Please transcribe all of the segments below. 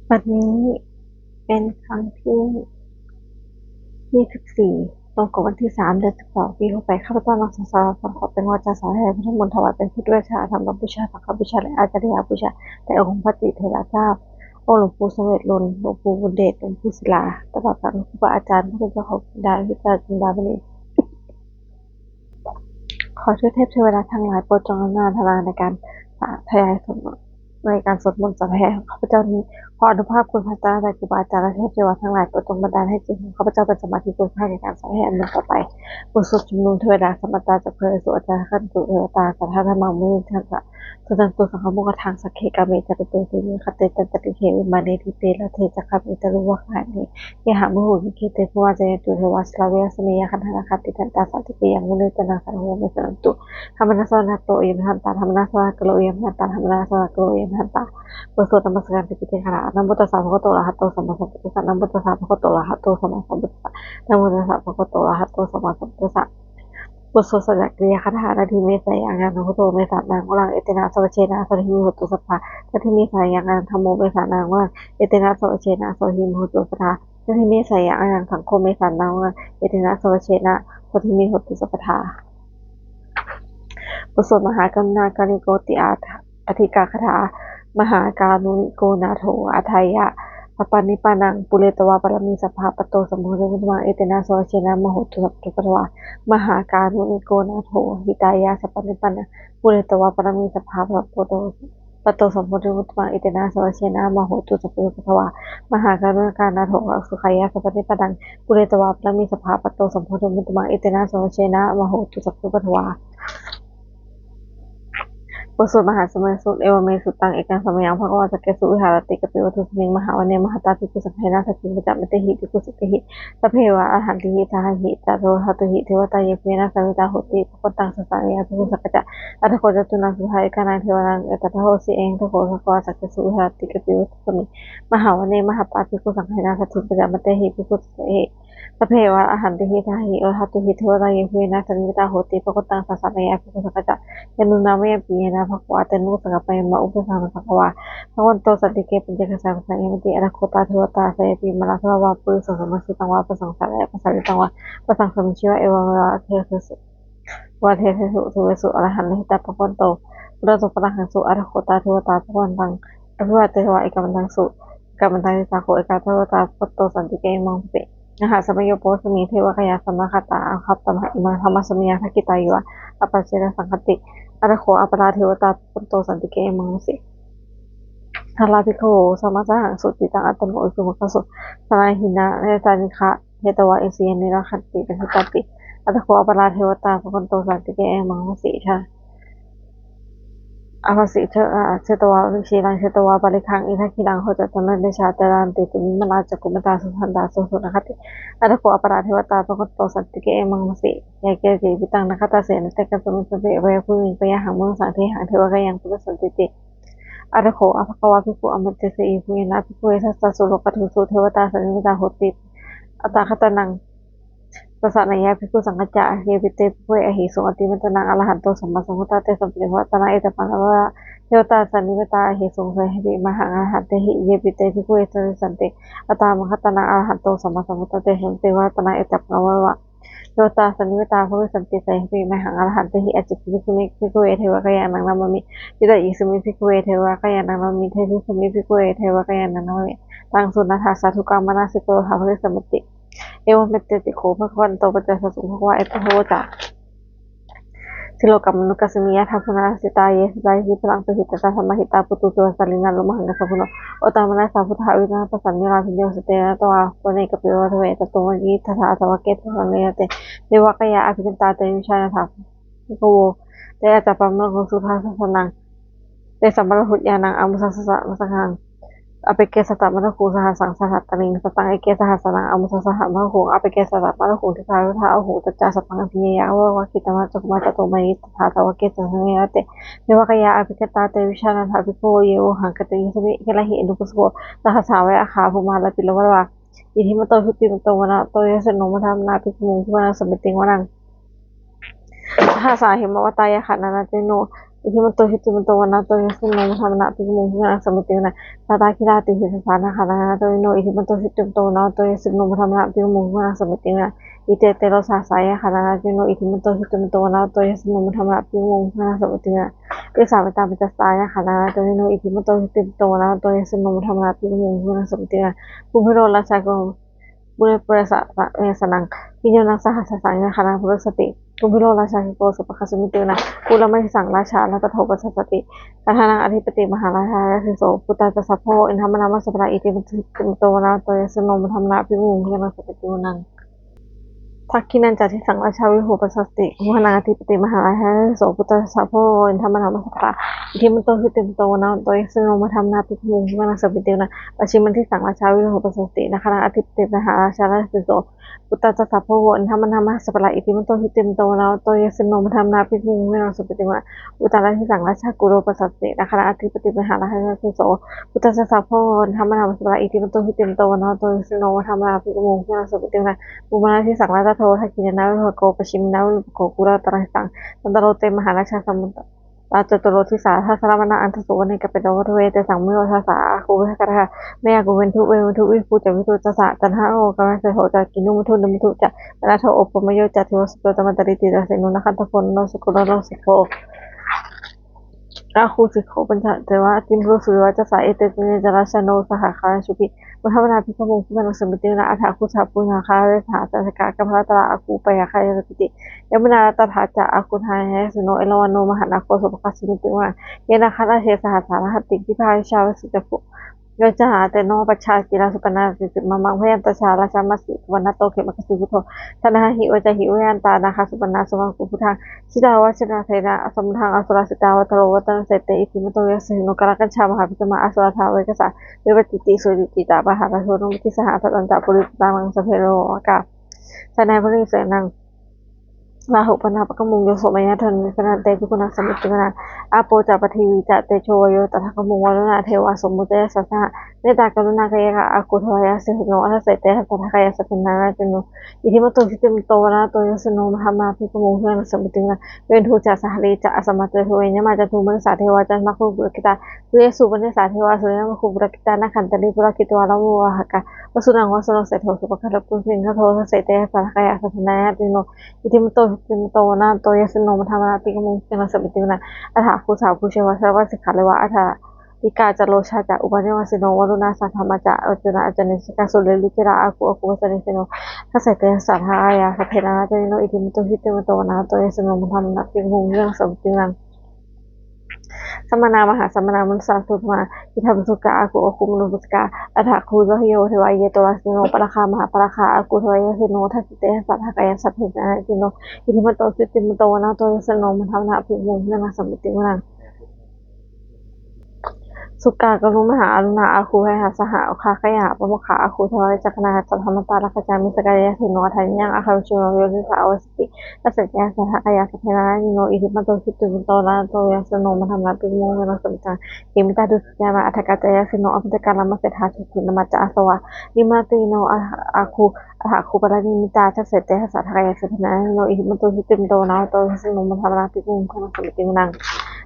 วันนี้เป็นครั้งที่24ตรงกับวันที่3เดือน12ปี68ข้าพเจ้านางสาวสราพรขอเป็นวาจาสาธยายพุทธมนต์ถวายเป็นพุทธบูชาธรรมบูชาสังฆบูชาและอาจาริยบูชาแด่องค์พระศรีเถระเจ้าองค์หลวงปู่สมเด็จหลวงปู่บุญเดชหลวงปู่ศิลาตลอดจนครูบาอาจารย์ผู้เป็นเจ้าของบิดาวิจารณ์จินดามณีขอช่วยเทพเทวดาทั้งหลายโปรดจงอำนาจนาในการสาธยายสวดมนต์ในการสวดมนต์สาธยายของข้าพเจ้านี้ขออนุภาพคุณพระเจ้าและครูบาอาจารย์และเทพเทวดาทั้งหลายโปรดจงบันดาลให้จิตของข้าพเจ้าเป็นสมาธิคุณภาพในการสาธยายมันต่อไปบุตรสุดชุมนุมเทวดาสัมปตาจากเพลิสุอาจารย์ขั้นตุเทวตาสัทธาธรรมมุนิทัสสะสุตันตุสังฆโมกทางสักเคกามิจตุเตติมิคเตตันตติเขวิมานิทิเตละเทจักขมิตรุวะขายนิยหามุหุนิเคเตภวาจยตุเทวาสลาเวสมิยคันธนาคติทันตาสัตติเปยังมุนิจนาสังโฆเมสนันตุธรรมนัสสนาโตเยมหันตาธรรมนัสสนาโกโลเยมหันตาธรรมนัสสนาโกโลเยมหันตาบทสวดนมัสการปิติขณะนะโมตัสสะภะคะวะโตอะระหะโตสัมมาสัมพุทธัสสะนะโมตัสสะภะคะวะโตอะระหะโตสัมมาสัมพุทธัสสะนะโมตัสสะภะคะวะโตอะระหะโตสัมมาสัมพุทธัสสะบทสวดสัจจกริยคาถานาทีเมสยังงานพุทโธเมสานางวรังเอตินาสวเชนะสหิมิโหตุสัพพะนาทีเมสยังงานธัมโมเมสานางวรังเอตินาสวเชนะสหิมิโหตุสัพพะนาทีเมสยังงานสังโฆเมสานางวรังเอตินาสวเชนะสหิมิโหตุสัพพะบทสวดมหากรุณาการิโกติอธิกาคาถามหาการุณิโกนาโถอาทัยยะปปานิปานังปุเรตวาปรมีสัพพะปะโตสัมโพธิมุตมังเอเตนะโสเชนะมโหตุสัพพุปะวามหาการุณิโกนาโถหิตายะสัพพนิปันนังปุเรตวาปรมีสัพพะปะโตสัมโพธิมุตมังเอเตนะโสเชนะมโหตุสัพพุปะวามหาการุณิกานาโถสุขายะสัพพนิปันนังปุเรตวาปรมีสัพพะปะโตสัมโพธิมุตมังเอเตนะโสเชนะมโหตุสัพพุปะวาบทสวดมหาสมัยสุตเอวเมสุตังเอกังสมัยังภควาสเกสุวิหารติกปิวัตุสมิงมหาวันเนมหาตาภิกขุสังฆนาสกิปจัมมติหิภิกขุสุติหิสัพเพวะอรหันติหิทาหิจาโรหตุหิเทวตาเยเมนะสมิตาโหติปตังสสารยาภิกขุสักจะอัตถโคจตุนังสุภายกานังเทวนังเอตถะโหสิเองทโขภควาสเกสุวิหารติกปิวัตุสมิงมหาวันเนมหาตาภิกขุสังฆนาสกิปจัมมติหิภิกขุสุติหิสัพเพวะอรหันติหิทาหิอรหตุหิเทวตาเยเมนะสมิตาโหติปตังสสารยาภิกขุสักจะยานุนามะยปียนะภควาเตนุสกปะยมะอุปสังภควาพระวันโตสันติเกปัญจกสังสังยมติอรโคตาเทวตาเสยปิมะละสวะปุริสสัมมาสิตังวะปะสังสารยะปะสาริตังวะปะสังสมิชิวะเอวะวะเทเสสุวะเทเสสุเทเวสุอรหันต์หิตาภวันโตปุระโตปะหังสุอรโคตาเทวตาภวันตังอภิวาเทวะเอกมันตังสุกัมมันตังสาโคเอกาเทวตาพุตโตสันติเกมังเปนะหะสมัยโยโปสมีเทวกายาสมคตาอังคัตตมะอิมังธรรมสมิยาภกิตายุวะอปัจเจกสังคติอรโคอปราเทวตาพุตโตสันติเกมังสิทาราภิกขุสมัสสะหังสุติตังอัตตโนอิสุมุขสุสลายหินะเนตานิคะเฮตวะเอเซียนิราคันติเป็นหิตติอัตโคอปราเทวตาพุตโตสันติเกมังสิทาอาภสิเถเชตวาวิชีรังเชตวาปริคังอิทักขิรังโหจตนะเดชาตรันติตุมิมนาจักกุมตาสุขันตาสุสุนคติอัตโคอปราเทวตาพุตโตสันติเกมังสิยาเกจิวิตังนคตาเสนเตกัสมิสเปเวภูมิปยหังเมืองสังเทหังเทวกยังพุทธสันติติอรโคอภควาภิกขุอมิตเตสีภูมินาภิกขุเอทัสสะสุโลกทุสุเทวตาสันนิตาโหติอัตตาคตนังสสะนายะภิกขุสังฆจจะเยปิเตภิกขุอหิสุอติมัตตนังอรหันโตสัมมาสัมพุทธะเตสัมปิวัตนะเอตปังวะเทวตาสันนิวตาหิสุงเสหิมหังอรหันเตหิเยปิเตภิกขุเอสันติอัตตามัคตนังอรหันโตสัมมาสัมพุทธะเตสัมปิวัตนะเอตปังวะโยตาสันนิวตาภวิสันติเสหิมหังอรหันเตหิอจิกิภิกขุมิภิกขุเอเทวกายานังนามามิยุตติสุมิภิกขุเอเทวกายานังนามามิเทวิสุมิภิกขุเอเทวกายานังนามามิตังสุนัทธาสาธุกรรมนาสิโกหาภวิสมติเอวเมตติโขภควันโตปัจจสุภควาเอตโหจาสิโลกัมมนุกัสมิยะทัพพนาสิตาเยสตาหิพลังสหิตตาธรรมหิตาปุตุตัวสัลลินาลุมหังกัสสะพุโนโอตามนัสสาพุทธาวินาปสันนิราพิโยสเตนะตัวปเนกปิโยทเวตโตมยิทัสสะสวะเกตสันเนเตเทวกายาอภิกันตาเตวิชานะทัพภิกขโวเตอาจาปัมมะโกสุภาสสนังเตสัมมะหุตยานังอมุสัสสะมะสังฆังอภิเกสตมะคูสหัสสังสหัตตนิงสตังเอเกสหัสนังอมุสสหะมะโหอภิเกสตมะคูทิคารุทาอโหตัจจาสปังพิยาวะวะคิตมะจักมะตโตมยิตถาตวะเกสังเนเตเทวกายาอภิกตาเตวิชานันทภิกขโวเยวหังกติสมิเกละหิอินทุกุสโกสหัสสาวะอาคาภูมาลปิลวะวะอิทิมโตหุติมโตวนะโตยสโนมะธรรมนาภิกขุมุงคุมาสมิติงวะนังหาสาหิมวตายะขันนาติโน อิทิมันโตหิติมันโตวนาโตยสุโนมุทามนาปิกมุงพินาสมิตินะตาตาคิราติหิสานะคานาโตยโนอิทิมันโตหิติมันโตวนาโตยสุโนมุทามนาปิกมุงพินาสมิตินะอิเตเตโรสาสายคานาโนอิทิมันโตหิติมันโตวนาโตยสุโนมุทามนาปิกมุงพินาสมิตินะปิสาเวตาปิจสายคานาโตยโนอิทิมันโตหิติมันโตวนาโตยสุโนมุทามนาปิกมุงพินาสมิตินะปุพโรลาชาโกบุเรปเรสะเมสนังปิโยนังสหัสสังคานาพุทธสติปุพโรราชาโกสุปคัสมิตินะปุระไม่สังราชาและตโถปสติกทานังอธิปติมหาราชาสิโสปุตตาจะสัพโพอินทรรมนามัสสปะอิติมิโตวนาโตยสโนมธรรมนาภิมุงเยนะสติปุนังทักขินันจัตถิสังราชาวิโหปสติมุหนาอธิปติมหาราชาสิโสปุตตาจะสัพโพอินทรรมนามัสสปะอิติมิโตหิติมิโตวนาโตยสโนมธรรมนาภิมุงเยนะสติปุนังปัจฉิมันทิสังราชาวิโหปสตินะคณะอธิปติมหาราชาสิโสปุตตาจะสัพโพอินทรรมนามัสสปะอิติมิโตหิติมิโตวนาโตยสโนมธรรมนาภิมุงเยนะสติปุนังอุตตรทิสังราชากุโรปสตินะคณะอธิปติมหาราชาสิโสพุทธสัพพะธรรมนามัสสะอิติมันโตหิติมโตนะโตสโนธรรมนาภิกมุงนะสุปฏินะบุมาทิสังราชโททักขินะวิโกปชิมนะวิโกกุระตระสังตันตโรเตมหาราชาสมุตราจตุโรทิสาทัสรมนาอันทสุวรรณิกเปโดวัฏเวเตสังเมวทัสสะคูวิหกะระเมยกุเวนทุเวทุวิภูจวิทุจัสสะจันหะโอกะระเสโหจักินุมุทุนมุทุจะมนาโทโอปมโยจัตถิวสุตตมตริติตะเสนุนะคันตะพนโนสุกุโรโนสิโกอาคูสิโคปัญจเทวะติมรุสุวะจะสายเอเตเนจราชโนสหคาชุปิมุทัมนาภิกขุพิมันสมิตินะอัฏฐคุชาปุญญาคาเวสหาจันทกะกัมภะตระอาคูปยาคายสติยมนาตถาจะอาคุทายสโนเอลวานโนมหานาโคสุปคัสสมิติวะเยนะคาราเชสหสารหติกิพายชาวสิจปุโยจะหาแต่โนปัชชากิราสุปนาสิมังมังพยันตชาราชามัสสิวันนโตเขมกสิพุทโธธนาหิวจะหิวยันตานาคาสุปนาสวังกุพุทธังชิตาวชนะเทนะสมุทังอสุรสิตาวตโรวัตนเสตอิติมโตยสหิโนกรกันชามหาพิจมาอสุรธาเวกษาเวปติติสุจิตาปหาราโชนุทิสหทันตะปุริตังสเพโรอากาสนายพริเสนังลาหุปนาปกมุงโยโสมยะทันขณะเตจุกุณสมิตินาอาโปจาปทีวีจะเตโชโยตถาคมุงวรณะเทวาสมมุติยสัสสะเมตตากรุณากายะอากุทวายะสิหิโนอัสเสเตหัตถกายะสัพพินาราจโนอิทิมโตชิติมโตวนะโตยสโนมหามาภิกมุงเพื่อนสมิตินาเวนทูจะสหลีจะอสมัตเตโทเวญมาจะทูมนุสาเทวาจันมะคุบุรกิตาเรสุปนิสาเทวาสุริยมะคุบุรกิตานะขันตลิปุรกิตวาละโมวะหกะวสุนังวสุโนเสโทสุปคัตปุสิงคโทเสเตหัตถกายะสัพพินาราจโนอิทิมโตชิติมโตนะโตยสโนมธรรมนาภิกมุงเพื่อนสมิตินาอัฏฐคุสาวคุเชวะสารวัสสิกขาเลวะอัฏฐวิกาจโลชาจะอุปาเนวสิโนวรุณาสัทธรรมจะอจุนะอจเนสิกาสุเลลุจิระอากุอากุวสเนสิโนทัสเสเตสัทธายาสัพเพนาจนิโนอิทิมิโตหิติมิโตนะโตยสโนมธรรมนาภิกมุงเรื่องสมจิรังสมณามหาสมณามุสาสุมาอิทัมสุกะอากุอากุมนุปุสกาอัฏฐคูโยหิโยเทวายเยโตวสิโนปะระคามหาปะระคาอากุทวายสิโนทัสเตสัทธากายสัพเพนาจนิโนอิทิมิโตหิติมิโตนะโตยสโนมธรรมนาภิกมุงเรื่องสมจิรังสุกากรุมหาอรุณาอาคูให้หาสหอาคาขยะปะมะขาอาคูทวายจักนาจัตธรรมตาลักจามิสกายะสิโนทัญญังอาคาวิชุโนโยนิสาอวสติตัสสะยะสัทธกายะสัพเพนานิโนอิทิมโตสิตุมิโตนะโตยสโนมธรรมะปิโมเวนะสัมจังเกมิตาดุสยามาอัฏฐกัจจยะสิโนอภิตกาลมัสเสถาสุขินมัจจะอาสวะนิมาติโนอาคูอาหาคูปรานิมิตาทัสเสเตหะสัทธกายะสัพเพนานิโนอิทิมโตสิตุมิโตนะโตยสโนมธรรมะปิโมเวนะสัมตินัง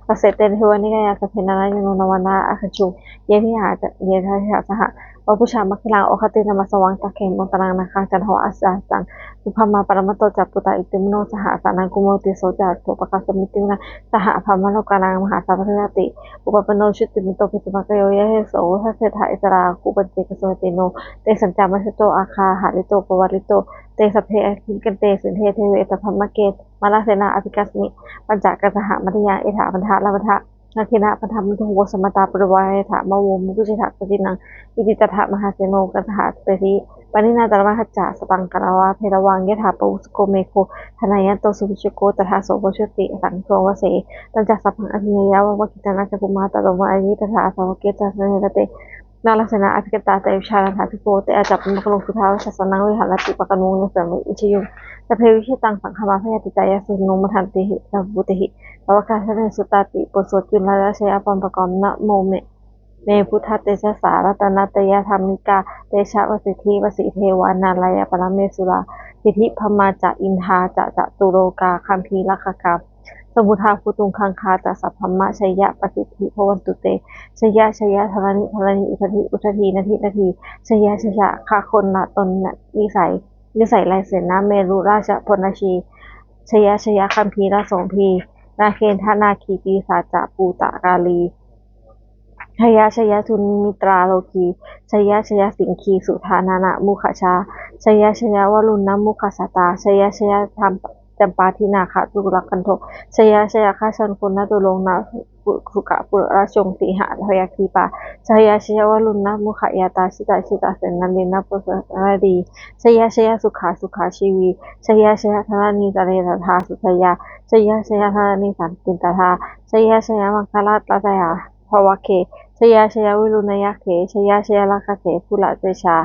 ตัสเสเตเทวานิกายะสัพเพนานิโนนวนาอาคชุเยทิหาเยทิหาสหวปุชามัคคิลังโอคตินามาสวังตะเขมตรังนาคังจันโหอาสาจังสุภามาปรมัตโตจัปปุตตะอิติมโนสหสานังกุโมติโสจัตโตปะคัสสมิตินะสหภามโลกานังมหาสัพพะติอุปปโนชุติมิโตปิสมะกโยยะเหโสทัสเสถาอิสราคูปัญเจกสวติโนเตสัญจามัสโตอาคาหาริโตปวาริโตเตสัพเพอคิกันเตสินเทเทเวตภมะเกตมาลาเสนาอภิกัสมิปัญจกัสหะมัทยาเอถาพันธะลาพันธะนาคินะปธรรมทุโวสมตาปริวายถามาวมุกุจิถะปจินังอิติตถะมหาเสโนกัสหะเปริปณินาตระมหัจจะสตังกราวาเพรวังยถาปวุสโกเมโคธนายันโตสุวิชโกตถาโสวชติสังโฆวเสตัญจสัพพังอภิเนยวะวะกิตานาจักุมาตะโลมาอายิตถาสาวเกตะเนรเตนาลเสนาอภิกตาเตวิชานาภิโกเตอจัปมะกโลสุทาวชัสนังวิหารติปะกนุงเนสมิอิชยุตเพวิชิตังสังฆมาพยติตายสุโนมทันติหิตาบุติหิภวคาชเนสุตติปุโสจุลราชยปัมปะกอมนะโมเมพุทธเตชะสารัตนตยธรรมิกาเตชะวสิทธิวสิเทวานาลายปรเมสุราพิธิพมาจะอินทาจะตุโรกาคัมภีรคกาส มุทาภูตุงคังคาตสัพพมะชัยยะปฏิทิภวันตุเตชัยยะชัยยะธรณิธรณีอุทธีนาทีนาทีชัยยะชัยยะข้าคนละตนนิสัยลายเสนาเมรุราชพลชีชัยยะชัยยะคัมภีราสงพีนาเคนทนาคีปีศาจจะปูตะกาลีชัยยะชัยยะทุนมิตราโลกีชัยยะชัยยะสิงคีสุธานานะมุขชาชัยยะชัยยะวรุณนะมุขสตาชัยยะชัยยะธรรมจำปาทินาคะตุลกันโทชัยยะชัยยะข้าชันคุณนาตุลงนาสุขะปุระราชงติหะทยาคีปาชัยยะชัยยะวรุณนะมุขยาตาชิตาเสนันดินะปุสระดีชัยยะชัยยะสุขาชีวีชัยยะชัยยะธานีตะเรตถาสุทยาชัยยะชัยยะธานีสันตินตถาชัยยะชัยยะมังคลาตตยาภวเคชยาชยาวิรุณยะเขชยาชยาลักขเสภูละเตชา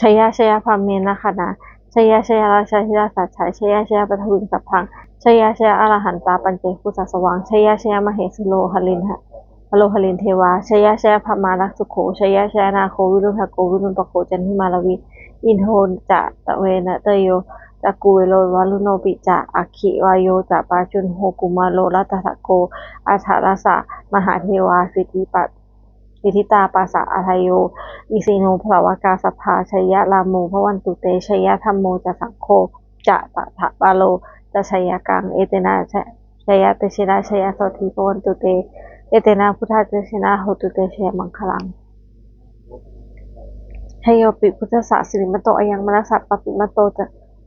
ชยาชยาพามเมนะคณาชยาชยาราชาธิราสัจฉัยชยาชยาปฐวิงสัพพังชยาชยาอรหันตาปัญเจกุสัสวังชยาชยามเหสโลหลินหะอโลหลินเทวาชยาชยาพมาลักสุโขชยาชยานาโควิรุณหโกวิรุณปโคจันทิมาลวิอินโทจะตะเวนะเตโยจักกุเวโลวาลุโนปิจะอัคคิวายโยจะปาจุนโหกุมาโลรัตถะโกอาถารสะมหาเทวาสิทธิตาปาสะอาทายโยอิสิโนภลวกาสภาชัยยะรามโมภวันตุเตชัยยะธัมโมจะสังโฆจะตถะบาโลจะชัยยะกังเอเตนะชัยยะเตชินะชัยยะโสธีภวันตุเตเอเตนะพุทธาเตชินะโหตุเตชัยมังคลังชัยโยปิพุทธสสะสิริมโตอยังมนัสสะปปิมโตจะ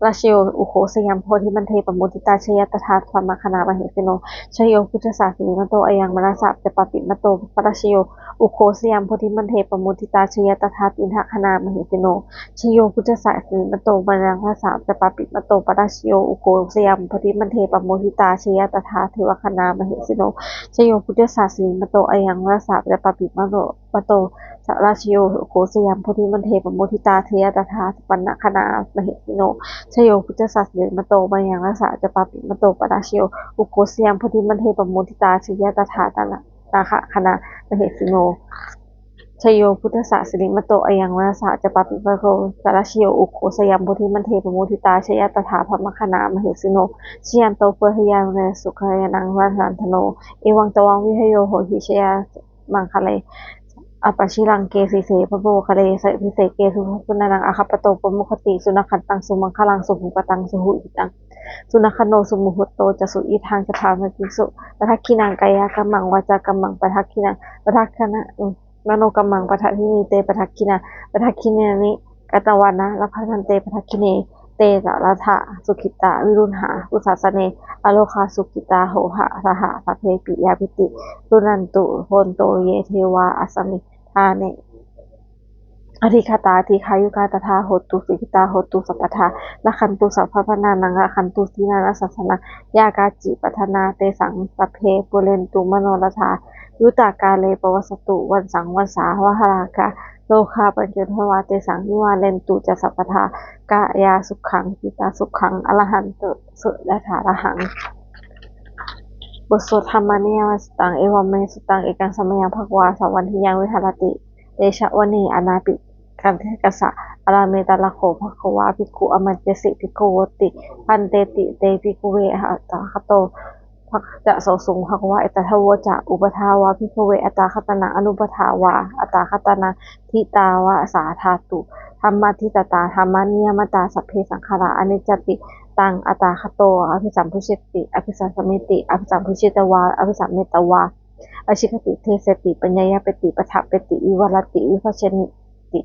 ราชโยอุโคสยามโพธิมันเทปมุติตาชยตถาธรรมคณามเหสิโนชโยพุทธศาสนิมโตอยังมนัสสะจะปปิมโตปราชโยอุโคสยามโพธิมันเทปมุติตาชยตถาตินทคณามเหสิโนชโยพุทธศาสนิมโตมยังภาษาจะปปิมโตปราชโยอุโคสยามโพธิมันเทปมุติตาชยตถาเทวคณามเหสิโนชโยพุทธศาสนิมโตอยังมนัสสะจะปปิมโตราชโยอุโคสยามโพธิมันเทปมุติตาเทยตถาปันนคณามเหสิโนชโยพุทธศาสนิมโตมายังรักษาจะปาปิมโตปราชโยอุโกสยามพุทธิมันเทปมุทิตาชยตถาตนะนาคะคณะมเหสิโนชโยพุทธศาสนิมโตอายังรักษาจะปาปิมโตปราชโยอุโกสยามพุทธิมันเทปมุทิตาชยตถาพมคณามเหสิโนชยันโตเปหยาเนสุขยานังรัตนธโนเอวังตวังวิหโยโหหิชยามังคะเลอปชิรังเกสีเสพโบคะเลสพิเศเกสุภุณนังอาคัปปโตปมุขติสุนัขันตังสุมังคลังสุหุปตังสุหุอิตังสุนัขโนสุมุหุตโตจะสุอิทางจะพามกิสุปทักขินังกายกัมมังวาจากัมมังปทักขินังปทักขณะมโนกัมมังปทักขินีเตปทักขินาปทักขิเนนิกัตวานะละพันเตปทักขิเนเตตะละทะสุขิตาวิรุณหาอุสาสเนอโลคาสุขิตาโหหะสหะสัพเพปิยาปิติตุนันตุโหนโตเยเทวาอัสมิทาเนอธิคตาธิคายุกาตถาโหตุสิกิตาโหตุสัพพทาละคันตุสัพพพนานังละคันตุสีนานัสสนังยากาจิปัฏนาเตสังสัพเพปุเรนตุมโนรธายุตากาเลปวัสตุวันสังวันสาวหรากาโลคาปัญจทวาเตสังนิวาเลนตุจะสัพพทากายาสุขังกิตาสุขังอรหันตุสุและถาระหังบทสวดธรรมเนียสตังเอวเมสตังเอกังสมัยภควาสวันทิยังวิหารติเดชะวเนอนาปิกันเทกสะอาราเมตาลโคภควาภิกขุอมัจเจสิภิกขุวติพันเตติเตภิกขุเวหะตาคโตภคจะโสสุงภควาเอตทโวจะอุปทาวาภิกขุเวอตาคตนาอนุปทาวาอตาคตนาทิตาวาสาธาตุธรรมทิตตาธรรมนิยมตาสัพเพสังขาราอนิจจติตังอตาคโตอภิสัมพุชิติอภิสัมสมิติอภิสัมพุชิตวาอภิสัมเมตวาอชิคติเทเสติปัญญายปติปทัปปติวิวรติวิภัชนิติ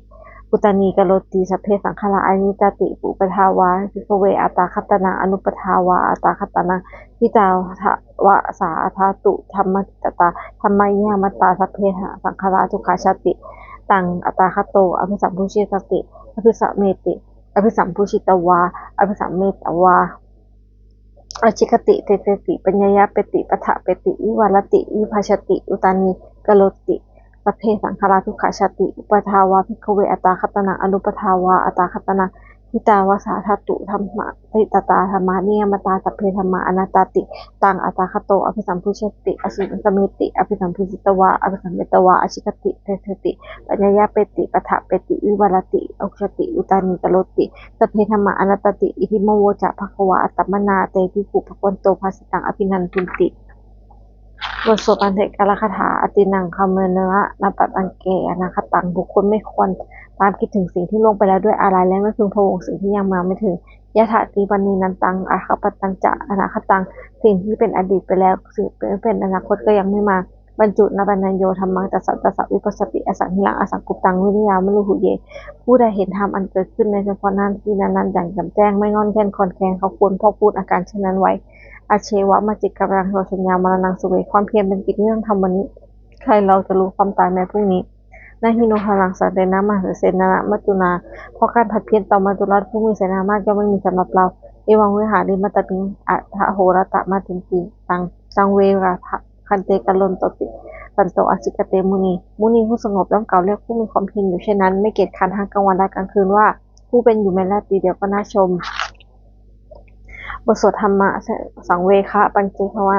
ปุตตานีกโลติสัพเพสังขาราอนิจจติปุปทาวาภิกขเวอัตตาคัตตนาอนุปทาวาอัตตาคัตตนาทิตาวะสาธาตุธรรมทิตตาธรรมยามตาสัพเพสังขาราทุกขาชาติตังอัตตาคโตอภิสัมพุชิตติอภิสัมเมติอภิสัมพุชิตวาอภิสัมเมตวาอชิคติเตติปัญญายปติปทะปติวิวรติวิภัชติอุตานีกโลติสัพเพสังขาราทุกขาชาติอุปทาวาภิกขเวอัตตาคัตตนาอนุปทาวาอัตตาคัตตนาท ทิตาวาสาทัตตุธรรมะติตตาธรรมานิยมตาสัพเพธรรมาอนัตตาติตังอัตตาคโตอภิสัมพุชติอสิสเมติอภิสัมพุจิตวาอภิสัมเมตวาอชิกติเทเทติปัญญายาเปติปะทะเปติวิวรติอุคชติอุตานิกโลติสัพเพธรรมาอนัตตติอิทิโมโวจะภควาอัตตมนาเตปิปุภวันโตภาสิตังอภินันทุติบทสวดอันเทกาลคาถาอตินังคำเมเนะนาปตังเกอนาคตังบุคคลไม่ควรตามคิดถึงสิ่งที่ล่วงไปแล้วด้วยอะไรและไม่พึงพะวงสิ่งที่ยังมาไม่ถึงยะถาตีปันนีนันตังอาคปตังจะอนาคตังสิ่งที่เป็นอดีตไปแล้วสิ่งเป็นอนาคตก็ยังไม่มาบรรจุนปัญญโยธรรมังตัสสะตัสสะวิปัสสติอสังหิลังอสังกุปตังวิริยามลุหุเยผู้ใดเห็นธรรมอันเกิดขึ้นในเฉพาะนั้นที่นั้นอย่างแจ่มแจ้งไม่งอนแค้นคอนแคนเขาควรพ่อพูดอาการเช่นนั้นไว้อาเชวะมาจิกกำลังโทสัญญามรณังสุเวความเพียรเป็นกิจเรื่องทำวันนี้ใครเราจะรู้ความตายในพรุ่งนี้นาฮิโนหลังสันเดนะมหาเสนามัจจุนาเพราะการผัดเพี้ยนต่อมัจจุราชผู้มีเสนามากย่อมไม่มีสำหรับเราเอวังเวหาริมัตติงอัฏฐโหรตะมาตินติตังจังเวราคันเตกัลลนตติปันโตอสิกเตมุนีผู้สงบย่อมกล่าวเรียกผู้มีความเพียรอยู่เช่นนั้นไม่เกียจคร้านทั้งกลางวันและกลางคืนว่าผู้เป็นอยู่แม้ราตรีเดียวก็น่าชมบทสวดธรรมะสังเวคะปัญจภวะ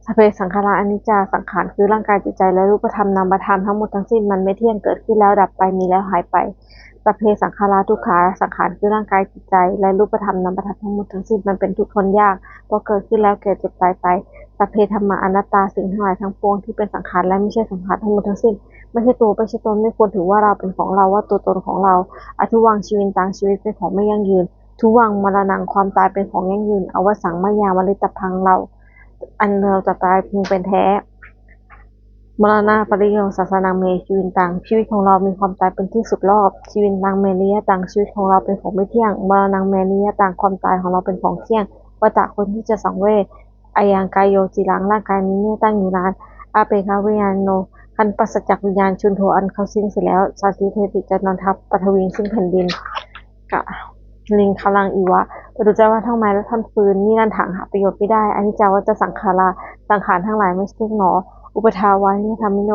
สัพเพสังขาราอนิจจาสังขารคือร่างกายจิตใจและรูปธรรมนามธรรมทั้งหมดทั้งสิ้นมันไม่เที่ยงเกิดขึ้นแล้วดับไปมีแล้วหายไปสัพเพสังขาราทุกขาสังขารคือร่างกายจิตใจและรูปธรรมนามธรรมทั้งหมดทั้งสิ้นมันเป็นทุกข์ทนยากเพราะเกิดขึ้นแล้วแก่เจ็บตายไปสัพเพธรรมะอนัตตาสิ่งทั้งหลายทั้งปวงที่เป็นสังขารและไม่ใช่สังขารทั้งหมดทั้งสิ้นไม่ใช่ตัวไม่ใช่ตนไม่ควรถือว่าเราเป็นของเราว่าตัวตนของเราอทุวังชีวินตังชีวิตเป็นของไม่ยั่งยืนทุวังมรณังความตายเป็นของยั่งยืนอวสังมายามฤตพังเราอันเราจะตายพึงเป็นแท้มรณะปริโยศาสนาเมชีวินตังชีวิตของเรามีความตายเป็นที่สุดรอบชีวินตังเมนิยตังชีวิตของเราเป็นของไม่เที่ยงมรณังเมนิยตังความตายของเราเป็นของเที่ยงวัฏคนที่จะสังเวชอายังกายโยจิรังร่างกายนี้เนี่ยตั้งอยู่นานอาเปคาวิญญาณโนคันปัสสจักวิญญาณชุนโทอันเขาสิ้นเสร็จแล้วสาธิเทติจะนอนทับปฐวิงซึ่งแผ่นดินกะลิงคลังอีวะปดุจว่าทั้งไม้และท่อนฟืนนี่นั่นถังหาประโยชน์ไม่ได้อนิจจาวัฏสังขาราสังขารทั้งหลายไม่ใช่หนออุปทาวานิธรรมิโน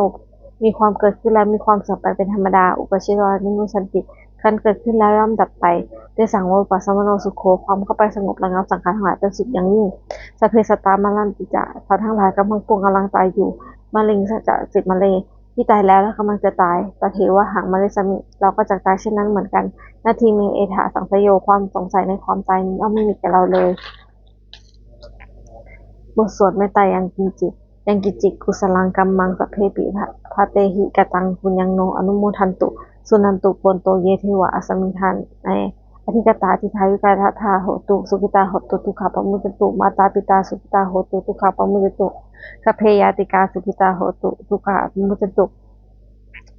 มีความเกิดขึ้นแล้วมีความเสื่อมไปเป็นธรรมดาอุปชิรวานิมุสันติคันเกิดขึ้นแล้วย่อมดับไปได้สั่งว่าปัสสมโนสุโขความเข้าไปสงบระงับสังขารทั้งหลายเป็นสุดอย่างยิ่งสัพเพสัตตามาลันติจะสัตว์ทั้งหลายกำลังปวงกำลังตายอยู่มะเร็งสัจจะจิตมะเลที่ตายแล้วและกำลังจะตายตถเทวะหังมะเลสมิเราก็จะตายเช่นนั้นเหมือนกันนาทีมีเอถาสังสโยความสงสัยในความตายนี้ย่อมไม่มีแก่เราเลยบทสวดเมตตายังกิจิกุสลังกัมมังสัพเพปิพะเตหิกตังปุญญังโนอนุโมทันตุสุนันตุโปนโตเยเทวะอสมิทันในอธิกตาทิทายุกาทาโหตุสุขิตาโหตุทุกขปมุจตุมาตาปิตาสุขิตาโหตุทุกขปมุจตุสัพเพยาติกาสุขิตาโหตุทุกขปมุจตุ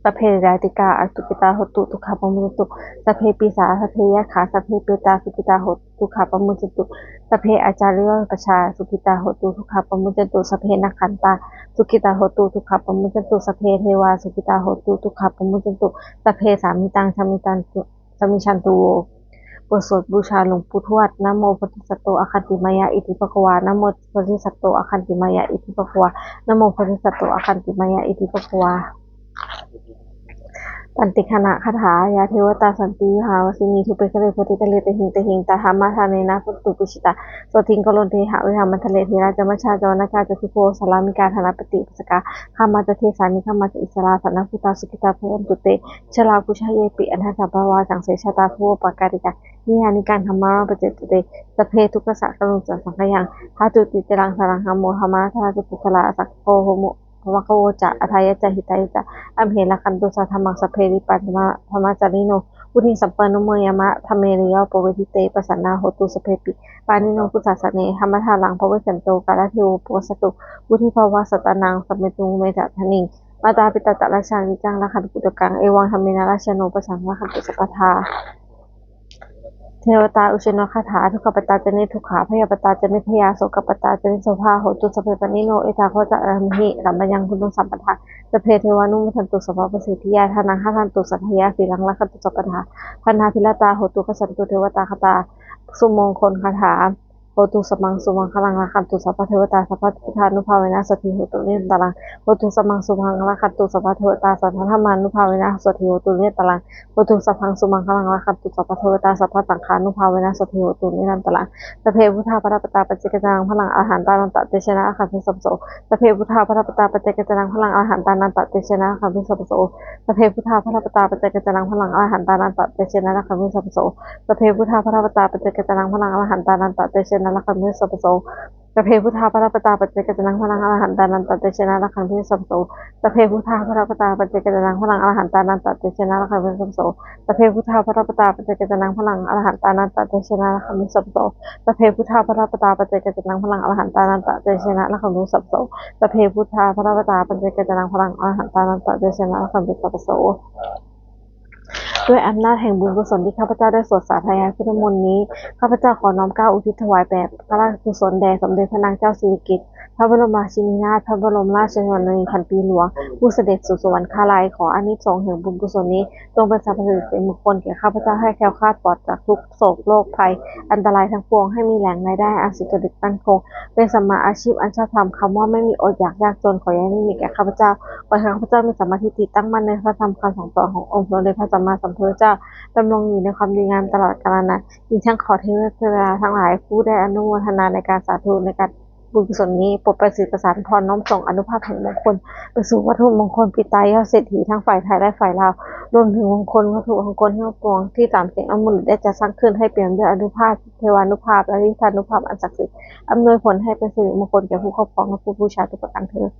สัพเพยาติกาอสุขิตาโหตุทุกขปมุจตุสัพเพปิสาสัพเพยะขาสัพเพเปตาสุขิตาโหตุทุกขปมุจตุสัพเพอาจาริยปชาสุขิตาโหตุทุกขปมุจตุสัพเพนักขันตาสุขิตาโหตุทุกขปมุจตุสัพเพเทวาสุขิตาโหตุทุกขปมุจตุสัพเพสามิตังชมิตันสมิชันตุโวบทสวดบูชาหลวงปู่ทวดนะโมพุทธิสัตโตอคันติมายะอิติปะคะวานะโมพุทธิสัตโตอคันติมายะอิติปะคะวานะโมพุทธิสัตโตอคันติมายะอิติปะคะวาปันติขณะคาถายาเทวตาสันติหาวสินีทุเปคะเลโพธิตะเลตะหิงตะหิงตาธรรมะทาเนนะพุทธุปุชิตาโสทิงกโลนเทหะวิหามันทะเลเทระจมัชฌาจรณกาจตุโพสลามิกาธนปฏิปสกาข้ามาจเทสานิข้ามาจอิสราสันนพุตาสุขิตาเพอันตุเตชลากุชาเยปิอันทัตถภาวาสังเสชตาโพปะการิกานิยานิการธรรมะปเจตุเตสเพทุกขะสะกรุจัสังขยังหาจุติเจรังสรังหโมธรรมะทาจุปุสลาสักโพโหโมภวะโกจะอทายะจะหิตายจะอัมเหละคันตุสะธรรมังสเพริปันมะธรรมจาริโนพุทธิสัมปันโนเมยมะธรรมเมริยปเวทิเตปสันนาโหตุสเพปิปานิโนพุทธาสเนธรรมทาลังภเวสันโตกาลเทวโปสตุพุทธิภวะสตานังสัมเมตุงเมตทนิงมาตาปิตตะราชานิจังละคันตุตกังเอวังธรรมินาราชโนปสังละคันตุสัพพทาเทวตาอุชนคาถาทุกขปตาจนิทุกขาพยาปตาจนิพยาโสกปตาจนิโสภาโหตุสเพปนิโนเอตาโคจะอรหิรัมบัญญังคุณสัมปทาสเพเทวานุมุทันตุสัพพะประสิทธิยาทานังฆทันตุสัทธยาสีลังละคันตุสัพพทาพันธาภิลตาโหตุขสันตุเทวตาคตาสุมงคลคาถาโห ตุสัมมังสุมังคลังราคันตุสัพพะเทวตาสัพพะพุทธานุภาเวนะสติโหตุนิตรังโหตุสัมมังสุมังราคันตุสัพพะเทวตาสัพพะธรรมานุภาเวนะสติโหตุนิตรังโหตุสัพพังสุมังคลังราคันตุสัพพะเทวตาสัพพะสังฆานุภาเวนะสติโหตุนิตรังสเพพุทธาปรปตาปัจเจกตังพลังอรหันตานันตเตชนะอาคันตุสัพโสสเพพุทธาปรปตาปัจเจกตังพลังอรหันตานันตเตชนะอาคันตุสัพโสสเพพุทธาปรปตาปัจเจกตังพลังอรหันตานันตเตชนะอาคันตุสัพโสสเพพุทธาปรปตาปัจเจกตังพลังอรหันตานันตเตชนะอาคันตุสัพโสสเพพุทธาปรปตาปัจเจกตังพลังอรหันตานันตเตชนะอาคันตุสัพโสสเพพุทธาปรปตาปัจเจกตังพลังอรหันตานันตเตชนะอาคันตุสัพโสสเพพุทธาปรปตาปัจเจกตังพลังอรหันตานันตเตชนะอาคันตุสัพโสสเพพุทธาปรปตาปัจเจกตังพลังอรหันตานันตเตชนะอาคันตุสัพโสสเพพุทธาปรปตาปัจเจกตังพลังอรหันตานันตเตชนะอาคันตุสัพโสด้วยอำนาจแห่งบุญกุศลที่ข้าพเจ้าได้สวดสาธยายพุทธมนต์นี้ข้าพเจ้าขอน้อมเกล้าอุทิศถวายแด่พระราชกุศลแด่สมเด็จพระนางเจ้าสิริกิติ์พระบรมราชินีนาถพระบรมราชชนนีพันปีหลวงผู้เสด็จสู่สวรรคาลัยขออานิสงส์แห่งบุญกุศลนี้จงเป็นสัพพสิริเป็นมงคลแก่ข้าพเจ้าให้แคล้วคลาดปลอดจากทุกโศกโรคภัยอันตรายทั้งปวงให้มีแหล่งรายได้อันสุจริตมั่นคงเป็นสัมมาอาชีพอันชอบธรรมคำว่าไม่มีอดอยากยากจนขออย่าได้มีแก่ข้าพเจ้าขอให้ข้าพเจ้ามีสัมมาทิฏฐิตั้งมั่นในพระธรรมคำสั่งสอนขององค์สมเด็จพระสัมมาสัมพุทธเจ้าดำรงอยู่ในความดีงามตลอดกาลนานอีกทั้งขอเทวดาทั้งหลายผู้ได้อนุโมทนาในการสาธุในการบุญกุศลนี้โปรดประสิทธิ์ประสานพรน้อมส่งอนุภาพแห่งมงคลไปสู่วัตถุมงคลปิตายอดเศรษฐีทั้งฝ่ายไทยและฝ่ายลาวรวมถึงมงคลวัตถุมงคลทั้งปวงที่ตามเสียงอมุลได้จะสร้างขึ้นให้เปลี่ยนด้วยอนุภาพเทวานุภาพและฤทธานุภาพอันศักดิ์สิทธิ์อำนวยผลให้เป็นสิริมงคลแก่ผู้ครอบครองและผู้บูชาทุกประการเถิด